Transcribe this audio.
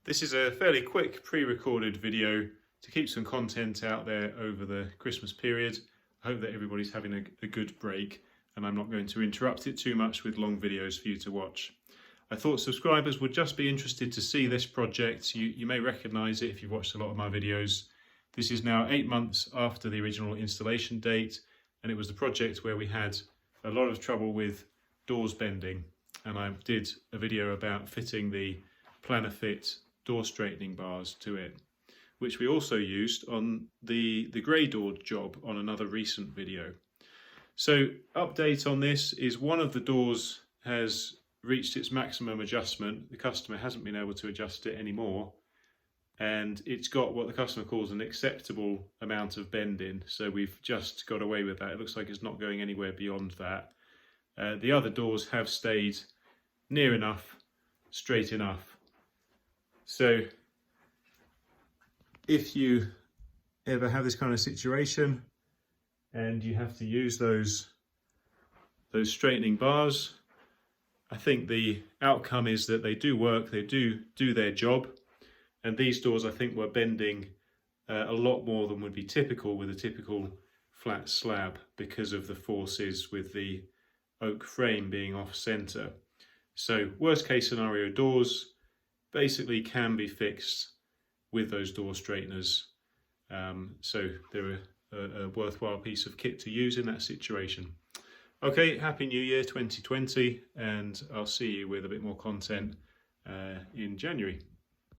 This is a fairly quick pre-recorded video to keep some content out there over the Christmas period. I hope that everybody's having a good break and I'm not going to interrupt it too much with long videos for you to watch. I thought subscribers would just be interested to see this project. You may recognise it if you've watched a lot of my videos. This is now 8 months after the original installation date, and it was the project where we had a lot of trouble with doors bending, and I did a video about fitting the planofit door straightening bars to it, which we also used on the grey door job on another recent video. So update on this is one of the doors has reached its maximum adjustment. The customer hasn't been able to adjust it anymore, and it's got what the customer calls an acceptable amount of bending, so we've just got away with that. It looks like it's not going anywhere beyond that. The other doors have stayed near enough, straight enough. So if you ever have this kind of situation and you have to use those straightening bars, I think the outcome is that they do work, they do their job, and these doors I think were bending a lot more than would be typical with a typical flat slab because of the forces with the oak frame being off centre. So worst case scenario doors basically can be fixed with those door straighteners, so they're a worthwhile piece of kit to use in that situation. Okay, Happy New Year 2020, and I'll see you with a bit more content in January.